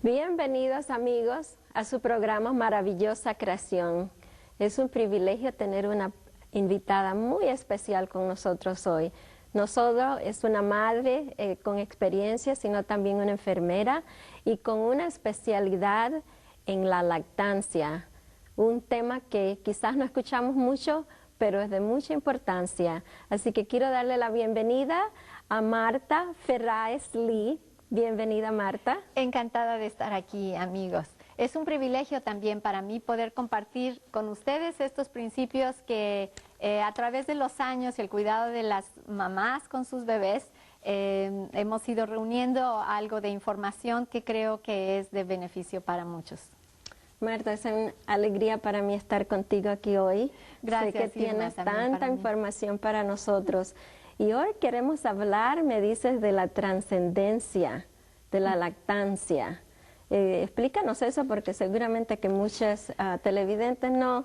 Bienvenidos amigos a su programa Maravillosa Creación. Es un privilegio tener una invitada muy especial con nosotros hoy. No solo es una madre con experiencia, sino también una enfermera y con una especialidad en la lactancia. Un tema que quizás no escuchamos mucho, pero es de mucha importancia. Así que quiero darle la bienvenida a Marta Ferraes Lee. Bienvenida, Marta. Encantada de estar aquí, amigos. Es un privilegio también para mí poder compartir con ustedes estos principios que a través de los años y el cuidado de las mamás con sus bebés hemos ido reuniendo algo de información que creo que es de beneficio para muchos. Marta, es una alegría para mí estar contigo aquí hoy. Gracias, sé que Irma, tienes también tanta información para nosotros. Y hoy queremos hablar, me dices, de la trascendencia, de la lactancia. Explícanos eso porque seguramente que muchas televidentes no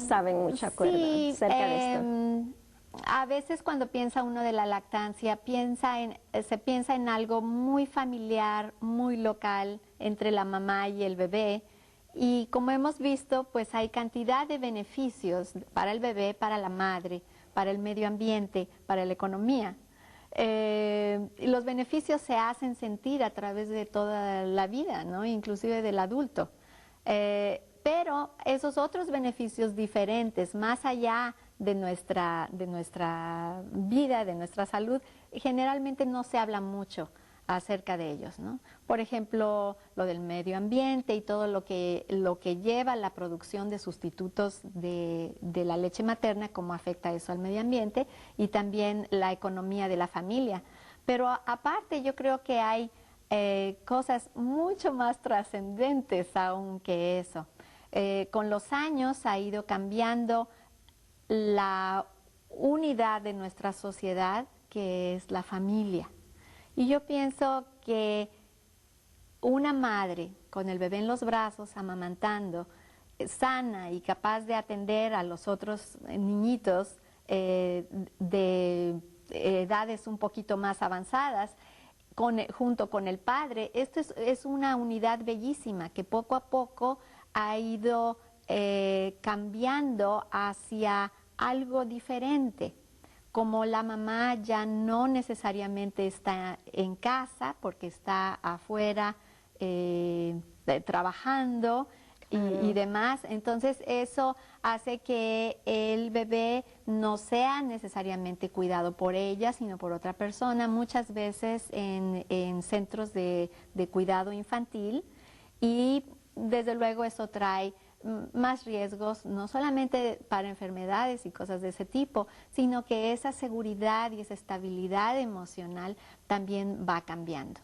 saben mucho acerca de esto. A veces cuando piensa uno de la lactancia, se piensa en algo muy familiar, muy local entre la mamá y el bebé. Y como hemos visto, pues hay cantidad de beneficios para el bebé, para la madre, para el medio ambiente, para la economía. Los beneficios se hacen sentir a través de toda la vida, ¿no? Inclusive del adulto. Pero esos otros beneficios diferentes, más allá de nuestra vida, de nuestra salud, generalmente no se habla mucho acerca de ellos, ¿no? Por ejemplo, lo del medio ambiente y todo lo que lleva la producción de sustitutos de la leche materna, cómo afecta eso al medio ambiente, y también la economía de la familia. Pero aparte yo creo que hay cosas mucho más trascendentes aún que eso. Con los años ha ido cambiando la unidad de nuestra sociedad, que es la familia. Y yo pienso que una madre con el bebé en los brazos, amamantando, sana y capaz de atender a los otros niñitos de edades un poquito más avanzadas, junto con el padre, esto es una unidad bellísima que poco a poco ha ido cambiando hacia algo diferente. Como la mamá ya no necesariamente está en casa porque está afuera trabajando y demás, entonces eso hace que el bebé no sea necesariamente cuidado por ella, sino por otra persona, muchas veces en centros de cuidado infantil, y desde luego eso trae más riesgos, no solamente para enfermedades y cosas de ese tipo, sino que esa seguridad y esa estabilidad emocional también va cambiando.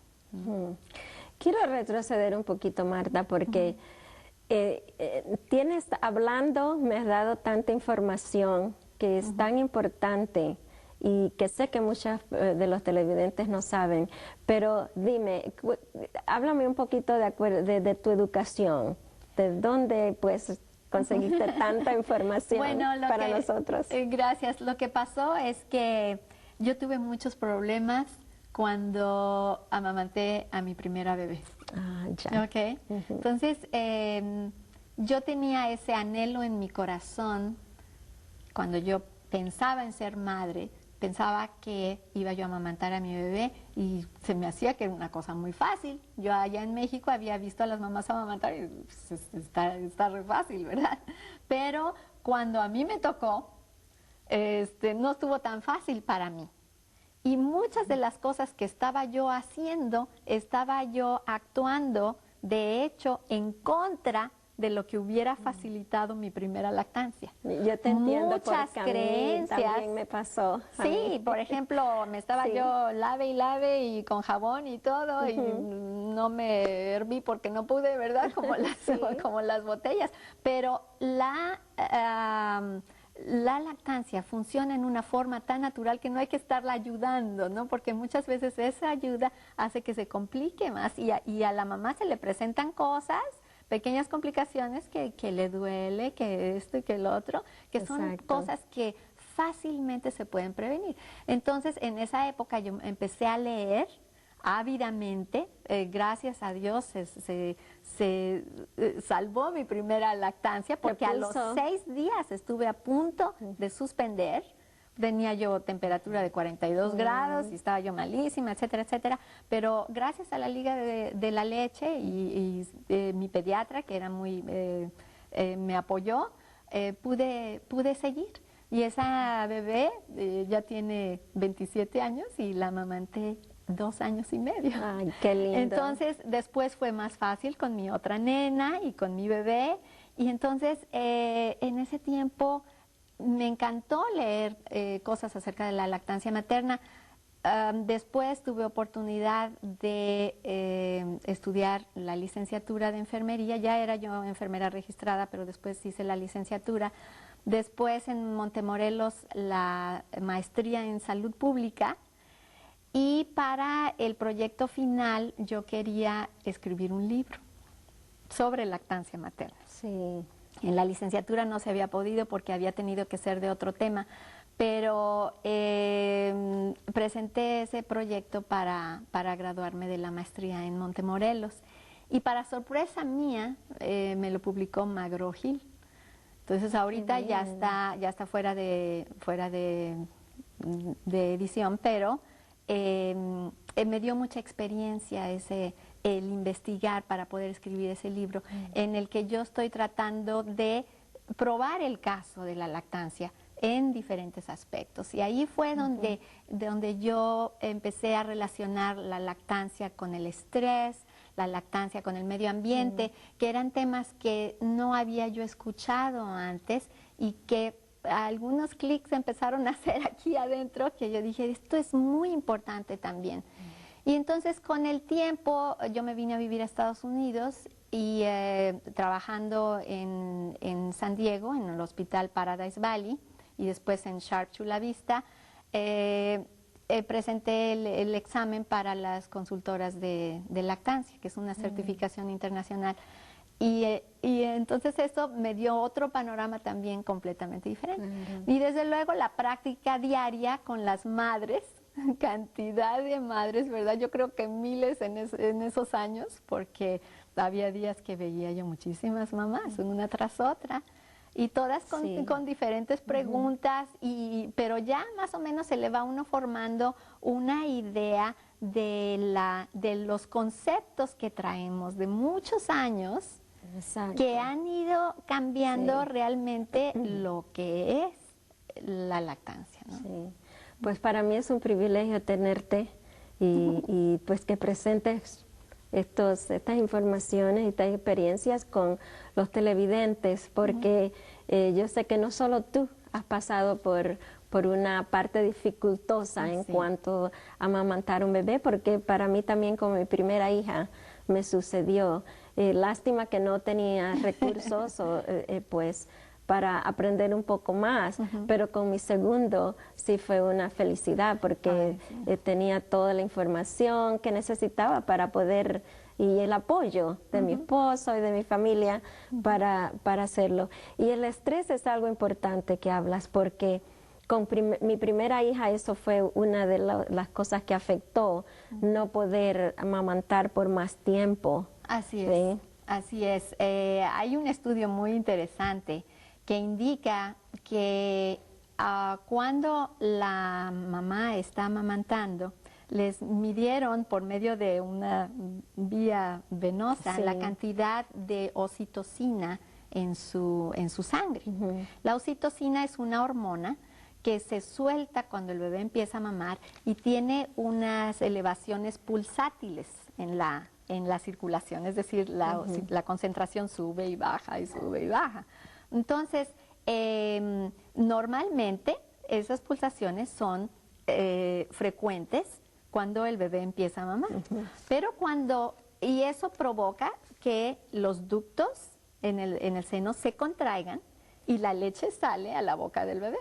Quiero retroceder un poquito, Marta, porque me has dado tanta información que es tan importante y que sé que muchos de los televidentes no saben, pero dime, háblame un poquito de tu educación. ¿De dónde pues conseguiste tanta información para nosotros? Gracias. Lo que pasó es que yo tuve muchos problemas cuando amamanté a mi primera bebé. Ah, ya. Okay. Entonces, yo tenía ese anhelo en mi corazón cuando yo pensaba en ser madre. Pensaba que iba yo a amamantar a mi bebé y se me hacía que era una cosa muy fácil. Yo allá en México había visto a las mamás amamantar y pues, está re fácil, ¿verdad? Pero cuando a mí me tocó, no estuvo tan fácil para mí. Y muchas de las cosas que estaba yo haciendo, estaba yo actuando, de hecho, en contra de lo que hubiera facilitado mi primera lactancia. Yo te entiendo, muchas creencias. También me pasó. Sí, por ejemplo, me estaba yo lave y con jabón y todo, y no me herví porque no pude, ¿verdad? Como como las botellas. Pero la lactancia funciona en una forma tan natural que no hay que estarla ayudando, ¿no? Porque muchas veces esa ayuda hace que se complique más y a la mamá se le presentan cosas, pequeñas complicaciones que le duele, que esto y que el otro, que son cosas que fácilmente se pueden prevenir. Entonces, en esa época yo empecé a leer ávidamente. Gracias a Dios se salvó mi primera lactancia, porque a los 6 días estuve a punto de suspender. Tenía yo temperatura de 42 grados y estaba yo malísima, etcétera, etcétera. Pero gracias a la Liga de la Leche y mi pediatra, que era me apoyó, pude seguir. Y esa bebé ya tiene 27 años y la amamanté 2 años y medio. Ay, qué lindo. Entonces, después fue más fácil con mi otra nena y con mi bebé. Y entonces, en ese tiempo me encantó leer cosas acerca de la lactancia materna. Después tuve oportunidad de estudiar la licenciatura de enfermería. Ya era yo enfermera registrada, pero después hice la licenciatura. Después en Montemorelos la maestría en salud pública. Y para el proyecto final yo quería escribir un libro sobre lactancia materna. Sí. En la licenciatura no se había podido porque había tenido que ser de otro tema, pero presenté ese proyecto para graduarme de la maestría en Montemorelos. Y para sorpresa mía, me lo publicó McGraw-Hill. Entonces ahorita ya está fuera de edición, pero me dio mucha experiencia el investigar para poder escribir ese libro, en el que yo estoy tratando de probar el caso de la lactancia en diferentes aspectos. Y ahí fue donde yo empecé a relacionar la lactancia con el estrés, la lactancia con el medio ambiente, que eran temas que no había yo escuchado antes y que algunos clics empezaron a hacer aquí adentro, que yo dije, esto es muy importante también. Y entonces con el tiempo yo me vine a vivir a Estados Unidos y trabajando en San Diego, en el hospital Paradise Valley, y después en Sharp Chula Vista, presenté el examen para las consultoras de lactancia, que es una certificación internacional. Y entonces eso me dio otro panorama también completamente diferente. Y desde luego la práctica diaria con las madres, cantidad de madres, ¿verdad? Yo creo que miles en esos años, porque había días que veía yo muchísimas mamás, una tras otra, y todas con diferentes preguntas, pero ya más o menos se le va uno formando una idea de los conceptos que traemos de muchos años. Exacto. Que han ido cambiando realmente lo que es la lactancia, ¿no? Sí. Pues para mí es un privilegio tenerte y pues que presentes estas informaciones y estas experiencias con los televidentes, porque yo sé que no solo tú has pasado por una parte dificultosa en cuanto a amamantar un bebé, porque para mí también con mi primera hija me sucedió. Lástima que no tenía recursos pues para aprender un poco más, pero con mi segundo sí fue una felicidad porque tenía toda la información que necesitaba para poder, y el apoyo de mi esposo y de mi familia para hacerlo. Y el estrés es algo importante que hablas, porque con mi primera hija eso fue una de las cosas que afectó, no poder amamantar por más tiempo. Así es, así es. Hay un estudio muy interesante que indica que cuando la mamá está amamantando, les midieron por medio de una vía venosa la cantidad de oxitocina en su sangre. La oxitocina es una hormona que se suelta cuando el bebé empieza a mamar y tiene unas elevaciones pulsátiles en la circulación, es decir, la concentración sube y baja y sube y baja. Entonces, normalmente esas pulsaciones son frecuentes cuando el bebé empieza a mamar, pero y eso provoca que los ductos en el seno se contraigan y la leche sale a la boca del bebé.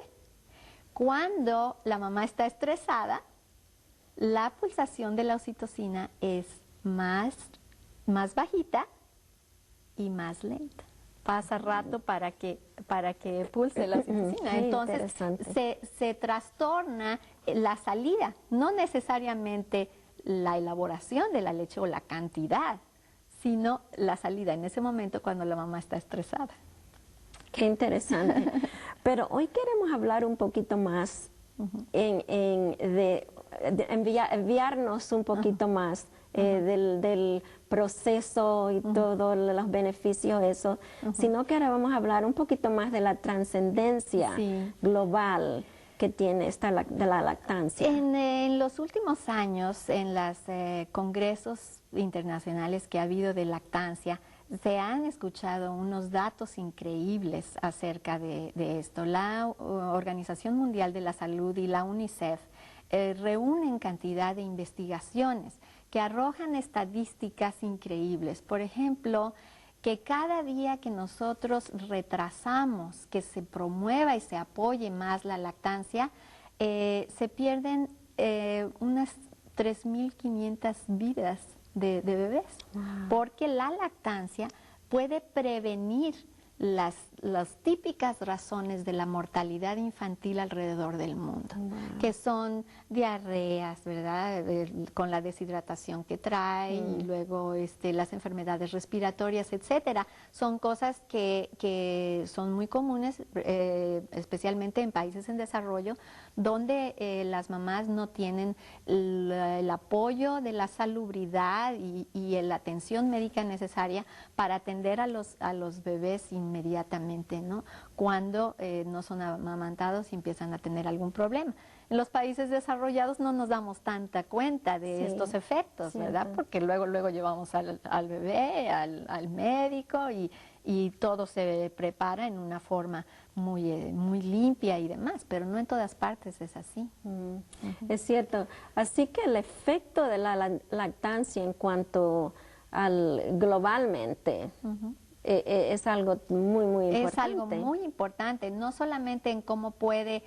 Cuando la mamá está estresada, la pulsación de la oxitocina es más bajita y más lenta. Pasa rato para que pulse la oxitocina. Entonces se trastorna la salida. No necesariamente la elaboración de la leche o la cantidad, sino la salida en ese momento cuando la mamá está estresada. Qué interesante. Pero hoy queremos hablar un poquito más, enviarnos un poquito más del proceso y todos los beneficios de eso, sino que ahora vamos a hablar un poquito más de la trascendencia global que tiene de la lactancia. En los últimos años, en los congresos internacionales que ha habido de lactancia, se han escuchado unos datos increíbles acerca de esto. La Organización Mundial de la Salud y la UNICEF reúnen cantidad de investigaciones que arrojan estadísticas increíbles. Por ejemplo, que cada día que nosotros retrasamos que se promueva y se apoye más la lactancia, se pierden unas 3.500 vidas de bebés, porque la lactancia puede prevenir las típicas razones de la mortalidad infantil alrededor del mundo, que son diarreas, ¿verdad? Con la deshidratación que trae, y luego las enfermedades respiratorias, etcétera. Son cosas que son muy comunes, especialmente en países en desarrollo, donde las mamás no tienen el apoyo de la salubridad y la atención médica necesaria para atender a los bebés inmediatamente, ¿no? Cuando no son amamantados y empiezan a tener algún problema. En los países desarrollados no nos damos tanta cuenta de estos efectos, ¿verdad? Porque luego llevamos al bebé, al médico y todo se prepara en una forma muy limpia y demás, pero no en todas partes es así. Es cierto. Así que el efecto de la lactancia en cuanto globalmente es algo muy importante. Es algo muy importante, no solamente en cómo puede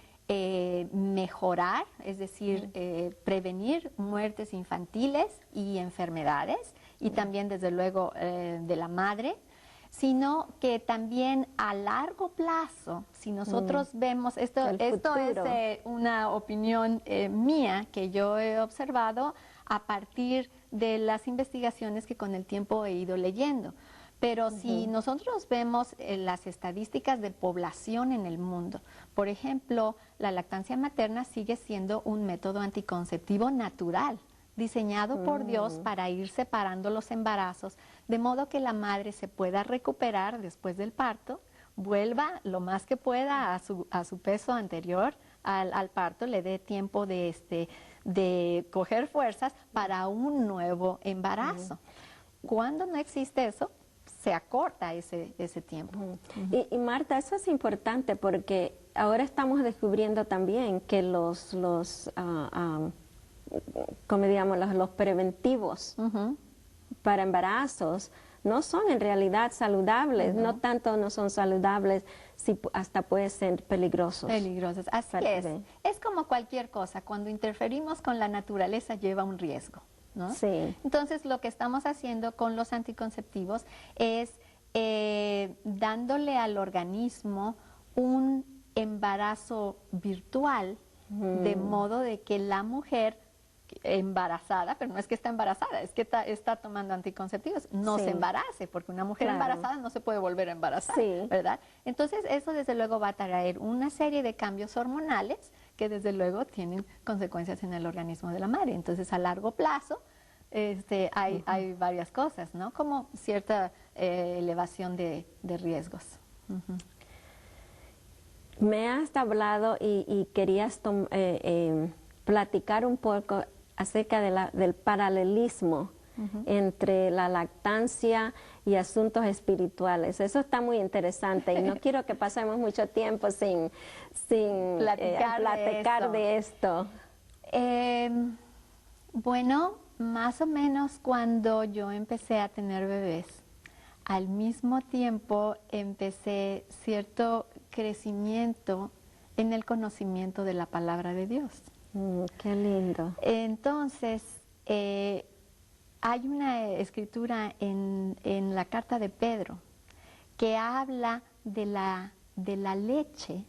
mejorar, es decir, prevenir muertes infantiles y enfermedades, y también desde luego de la madre, sino que también a largo plazo, si nosotros vemos, esto es una opinión mía que yo he observado a partir de las investigaciones que con el tiempo he ido leyendo. Pero si nosotros vemos las estadísticas de población en el mundo, por ejemplo, la lactancia materna sigue siendo un método anticonceptivo natural, diseñado por Dios para ir separando los embarazos, de modo que la madre se pueda recuperar después del parto, vuelva lo más que pueda a su peso anterior al parto, le dé tiempo de coger fuerzas para un nuevo embarazo. Cuando no existe eso, se acorta ese tiempo. Y Marta, eso es importante porque ahora estamos descubriendo también que como digamos, los preventivos para embarazos no son en realidad saludables, no tanto no son saludables, si hasta pueden ser peligrosos. Peligrosos, así es. Es como cualquier cosa, cuando interferimos con la naturaleza lleva un riesgo, ¿no? Sí. Entonces, lo que estamos haciendo con los anticonceptivos es dándole al organismo un embarazo virtual, de modo de que la mujer embarazada, pero no es que está embarazada, es que está tomando anticonceptivos, no se embarace, porque una mujer embarazada no se puede volver a embarazar, ¿verdad? Entonces, eso desde luego va a traer una serie de cambios hormonales que desde luego tienen consecuencias en el organismo de la madre. Entonces, a largo plazo, hay varias cosas, ¿no? Como cierta elevación de riesgos. Me has hablado y querías platicar un poco acerca del paralelismo entre la lactancia y asuntos espirituales. Eso está muy interesante y no quiero que pasemos mucho tiempo sin platicar de esto. Bueno, más o menos cuando yo empecé a tener bebés, al mismo tiempo empecé cierto crecimiento en el conocimiento de la palabra de Dios. Qué lindo. Entonces, hay una escritura en la carta de Pedro que habla de la leche,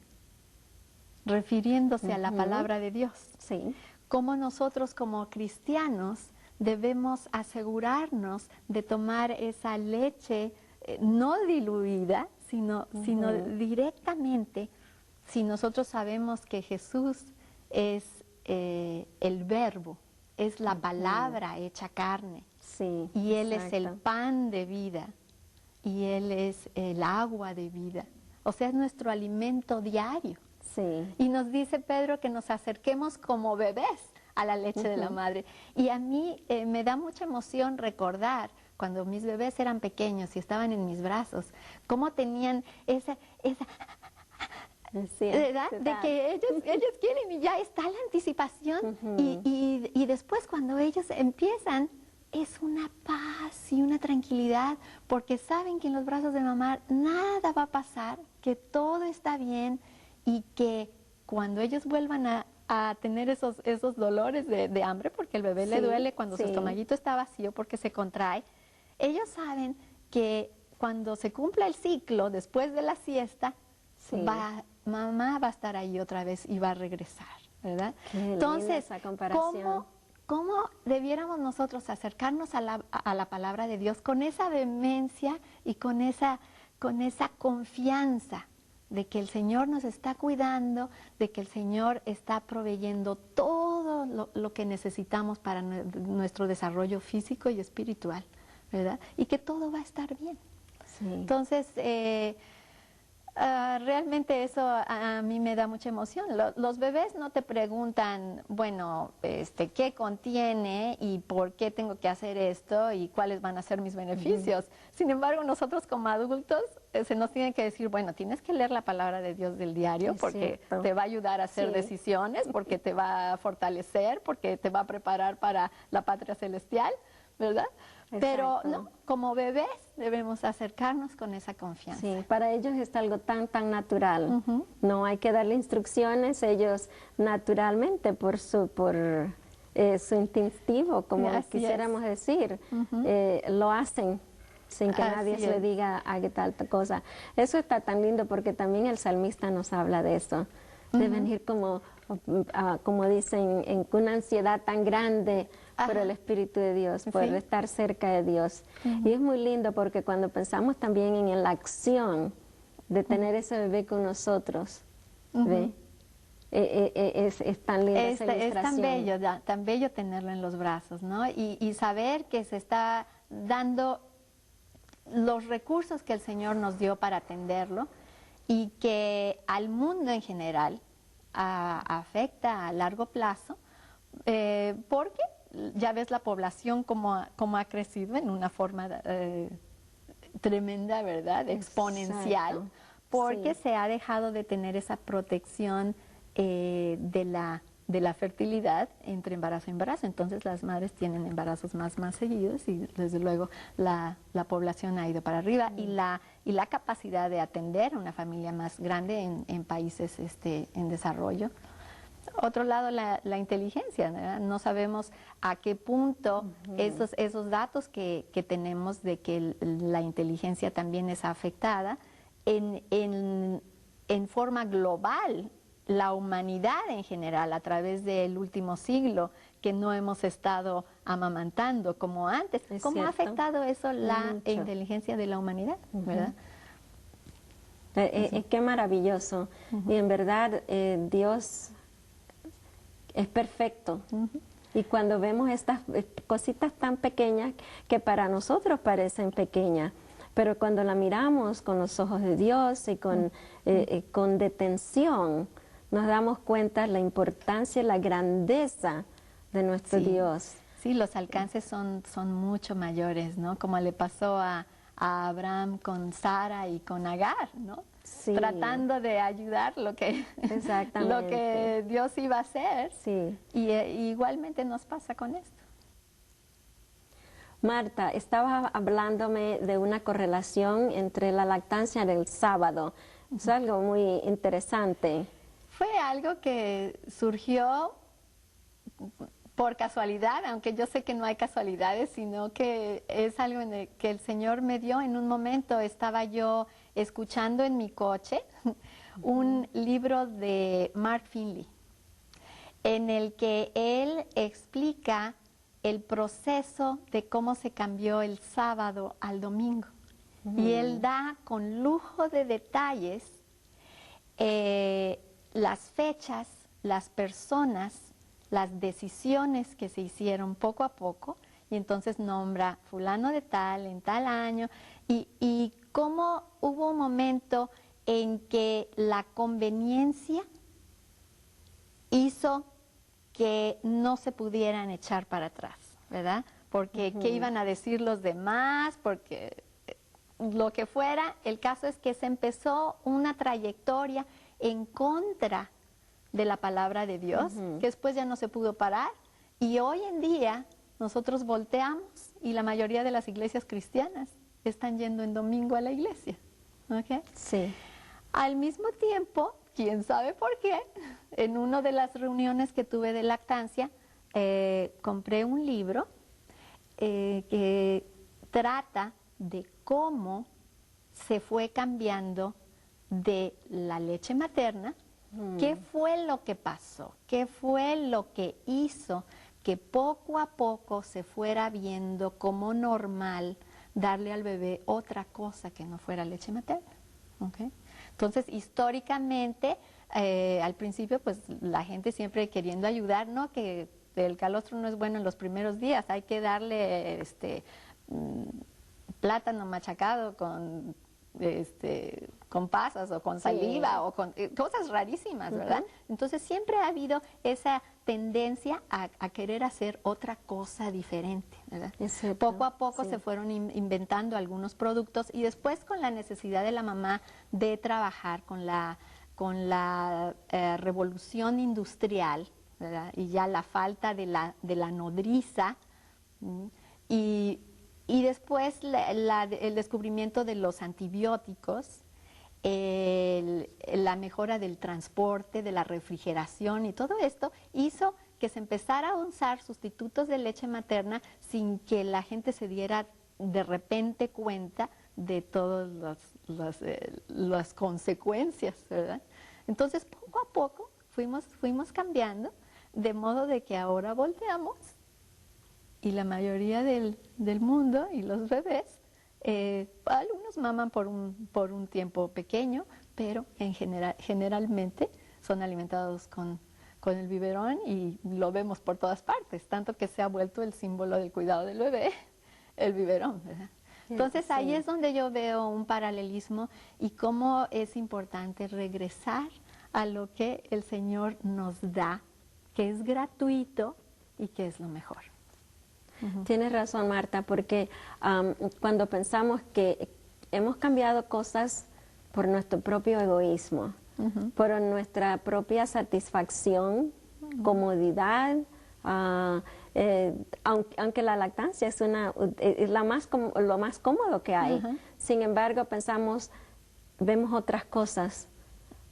refiriéndose a la palabra de Dios. Sí. cómo nosotros como cristianos debemos asegurarnos de tomar esa leche no diluida, sino directamente, si nosotros sabemos que Jesús es el verbo, es la palabra hecha carne, Sí, y Él es el exacto. pan de vida, y Él es el agua de vida. O sea, es nuestro alimento diario. Sí, Y nos dice Pedro que nos acerquemos como bebés a la leche de la madre. Y a mí me da mucha emoción recordar cuando mis bebés eran pequeños y estaban en mis brazos, cómo tenían esa sí, ¿verdad? De que ellos quieren y ya está la anticipación. Y después cuando ellos empiezan, es una paz y una tranquilidad, porque saben que en los brazos de mamá nada va a pasar, que todo está bien y que cuando ellos vuelvan a tener esos dolores de hambre, porque el bebé le duele cuando su estomaguito está vacío porque se contrae, ellos saben que cuando se cumpla el ciclo, después de la siesta, mamá va a estar ahí otra vez y va a regresar, ¿verdad? Qué Entonces, linda esa comparación. ¿cómo debiéramos nosotros acercarnos a la palabra de Dios con esa vehemencia y con esa confianza de que el Señor nos está cuidando, de que el Señor está proveyendo todo lo que necesitamos para nuestro desarrollo físico y espiritual, ¿verdad? Y que todo va a estar bien. Sí. Entonces, realmente eso a mí me da mucha emoción. Los bebés no te preguntan, bueno, qué contiene y por qué tengo que hacer esto y cuáles van a ser mis beneficios. Sin embargo, nosotros como adultos se nos tiene que decir, bueno, tienes que leer la palabra de Dios del diario Es porque cierto. te va a ayudar a hacer decisiones, porque te va a fortalecer, porque te va a preparar para la patria celestial, ¿verdad? Pero Exacto. no, como bebés debemos acercarnos con esa confianza. Sí, para ellos es algo tan natural. No hay que darle instrucciones, ellos naturalmente por su instintivo, como Así quisiéramos decir, lo hacen sin que nadie Así le es. diga haga tal cosa. Eso está tan lindo porque también el salmista nos habla de eso. De venir como dicen, en una ansiedad tan grande por el Espíritu de Dios, por Sí. estar cerca de Dios. Y es muy lindo porque cuando pensamos también en la acción de tener ese bebé con nosotros, ¿ve? Es tan linda esa Es tan ilustración. tan bello tenerlo en los brazos, ¿no? Y saber que se está dando los recursos que el Señor nos dio para atenderlo y que al mundo en general afecta a largo plazo, porque ya ves la población como ha crecido en una forma tremenda, ¿verdad? Exponencial, Exacto. porque Sí. se ha dejado de tener esa protección de la fertilidad entre embarazo y embarazo. Entonces las madres tienen embarazos más seguidos y desde luego la población ha ido para arriba y la capacidad de atender a una familia más grande en países en desarrollo. Otro lado, la inteligencia, ¿verdad? No sabemos a qué punto esos datos que tenemos de que la inteligencia también es afectada en forma global, la humanidad en general a través del último siglo que no hemos estado amamantando como antes. Es ¿Cómo ha cierto. afectado eso la Mucho. inteligencia de la humanidad? ¿Verdad? Qué maravilloso. Y en verdad Dios es perfecto. Y cuando vemos estas cositas tan pequeñas que para nosotros parecen pequeñas, pero cuando la miramos con los ojos de Dios y con detención, nos damos cuenta la importancia y la grandeza de nuestro Dios. Sí, los alcances son mucho mayores, ¿no? Como le pasó a Abraham con Sara y con Agar, ¿no? Sí. Tratando de ayudar lo que Dios iba a hacer. Sí. Y igualmente nos pasa con esto. Marta, estabas hablándome de una correlación entre la lactancia del sábado. Es algo muy interesante. Fue algo que surgió por casualidad, aunque yo sé que no hay casualidades, sino que es algo que el Señor me dio en un momento. Estaba yo escuchando en mi coche un libro de Mark Finley. en el que él explica el proceso de cómo se cambió el sábado al domingo. Y él da con lujo de detalles las fechas, las personas, las decisiones que se hicieron poco a poco, y entonces nombra fulano de tal, en tal año, y cómo hubo un momento en que la conveniencia hizo que no se pudieran echar para atrás, ¿verdad? Porque qué iban a decir los demás, porque lo que fuera, el caso es que se empezó una trayectoria en contra de la palabra de Dios, que después ya no se pudo parar, y hoy en día nosotros volteamos y la mayoría de las iglesias cristianas están yendo en domingo a la iglesia, ¿ok? Sí. Al mismo tiempo, quién sabe por qué, en una de las reuniones que tuve de lactancia, compré un libro que trata de cómo se fue cambiando de la leche materna, qué fue lo que pasó, qué fue lo que hizo que poco a poco se fuera viendo como normal darle al bebé otra cosa que no fuera leche materna. ¿Okay? Entonces, históricamente, al principio, pues la gente siempre queriendo ayudar, ¿no? Que el calostro no es bueno en los primeros días, hay que darle plátano machacado con pasas o con saliva o con cosas rarísimas, ¿verdad? Entonces siempre ha habido esa tendencia a querer hacer otra cosa diferente, ¿verdad? Poco a poco se fueron inventando algunos productos y después con la necesidad de la mamá de trabajar con la revolución industrial, ¿verdad? Y ya la falta de la nodriza y después el descubrimiento de los antibióticos, la mejora del transporte, de la refrigeración y todo esto hizo que se empezara a usar sustitutos de leche materna sin que la gente se diera de repente cuenta de todas las consecuencias, ¿verdad? Entonces poco a poco fuimos cambiando, de modo de que ahora volteamos y la mayoría del mundo y los bebés, algunos maman por un tiempo pequeño, pero generalmente son alimentados con el biberón y lo vemos por todas partes, tanto que se ha vuelto el símbolo del cuidado del bebé, el biberón, ¿verdad? Entonces ahí es donde yo veo un paralelismo y cómo es importante regresar a lo que el Señor nos da, que es gratuito y que es lo mejor. Tienes razón, Marta, porque cuando pensamos que hemos cambiado cosas por nuestro propio egoísmo, por nuestra propia satisfacción, comodidad, aunque la lactancia es lo más cómodo que hay. Sin embargo, vemos otras cosas,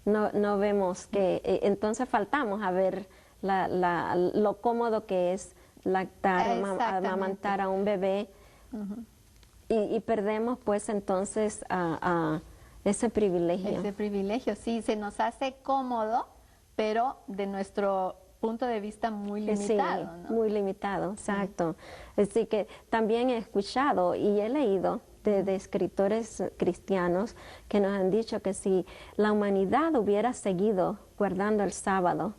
no vemos que, entonces faltamos a ver lo cómodo que es lactar, amamantar a un bebé y perdemos pues entonces ese privilegio. Ese privilegio, sí, se nos hace cómodo, pero de nuestro punto de vista muy limitado, sí, ¿no? Muy limitado, exacto. Así que también he escuchado y he leído de escritores cristianos que nos han dicho que si la humanidad hubiera seguido guardando el sábado,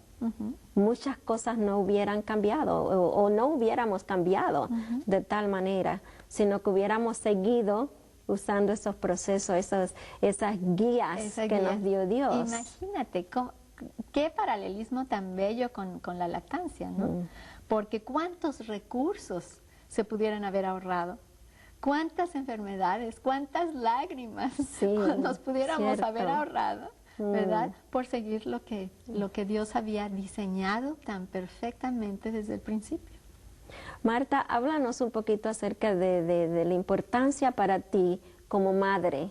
muchas cosas no hubieran cambiado o no hubiéramos cambiado de tal manera, sino que hubiéramos seguido usando esos procesos, esas guías que nos dio Dios. Imagínate, qué paralelismo tan bello con la lactancia, ¿no? Porque cuántos recursos se pudieran haber ahorrado, cuántas enfermedades, cuántas lágrimas nos pudiéramos haber ahorrado, ¿verdad? Por seguir lo que Dios había diseñado tan perfectamente desde el principio. Marta, háblanos un poquito acerca de la importancia para ti como madre,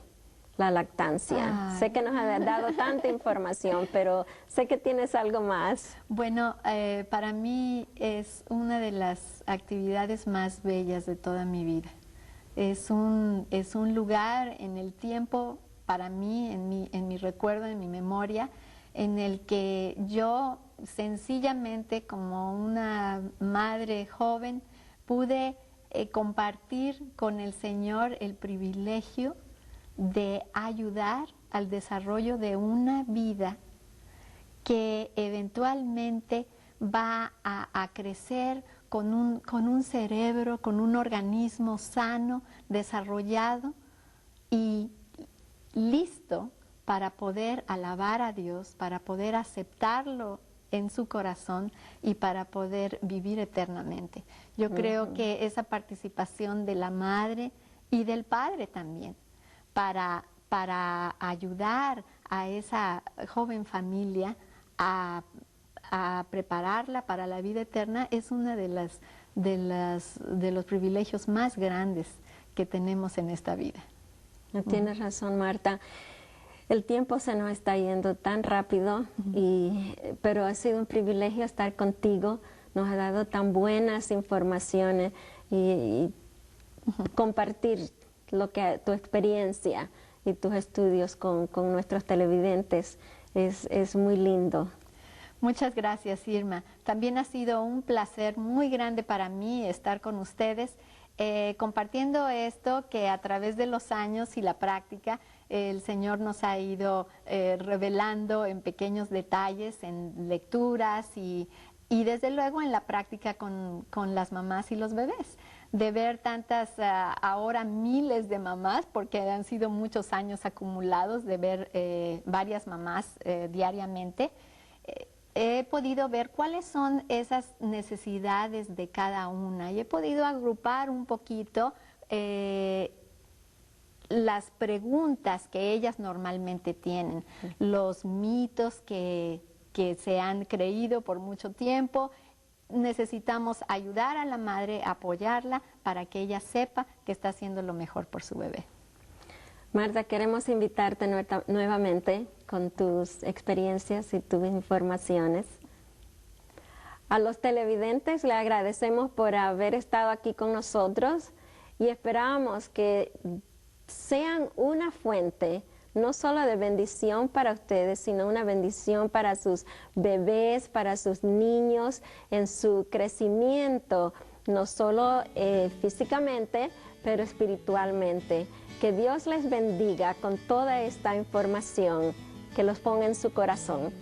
la lactancia. Sé que nos has dado tanta información, pero sé que tienes algo más. Bueno, para mí es una de las actividades más bellas de toda mi vida. Es un lugar en el tiempo, para mí, en mi recuerdo, en mi memoria, en el que yo sencillamente como una madre joven pude compartir con el Señor el privilegio de ayudar al desarrollo de una vida que eventualmente va a crecer con un cerebro, con un organismo sano, desarrollado y listo para poder alabar a Dios, para poder aceptarlo en su corazón y para poder vivir eternamente. Yo creo que esa participación de la madre y del padre también para ayudar a esa joven familia a prepararla para la vida eterna es uno de los privilegios más grandes que tenemos en esta vida. Tienes razón, Marta. El tiempo se nos está yendo tan rápido, pero ha sido un privilegio estar contigo. Nos ha dado tan buenas informaciones y compartir tu experiencia y tus estudios con nuestros televidentes. Es muy lindo. Muchas gracias, Irma. También ha sido un placer muy grande para mí estar con ustedes, compartiendo esto que a través de los años y la práctica el Señor nos ha ido revelando en pequeños detalles, en lecturas y desde luego en la práctica con las mamás y los bebés. De ver tantas, ahora miles de mamás, porque han sido muchos años acumulados de ver varias mamás diariamente, he podido ver cuáles son esas necesidades de cada una y he podido agrupar un poquito las preguntas que ellas normalmente tienen, los mitos que se han creído por mucho tiempo. Necesitamos ayudar a la madre, apoyarla para que ella sepa que está haciendo lo mejor por su bebé. Marta, queremos invitarte nuevamente con tus experiencias y tus informaciones. A los televidentes le agradecemos por haber estado aquí con nosotros y esperamos que sean una fuente no solo de bendición para ustedes, sino una bendición para sus bebés, para sus niños, en su crecimiento, no solo físicamente, pero espiritualmente. Que Dios les bendiga con toda esta información, que los ponga en su corazón.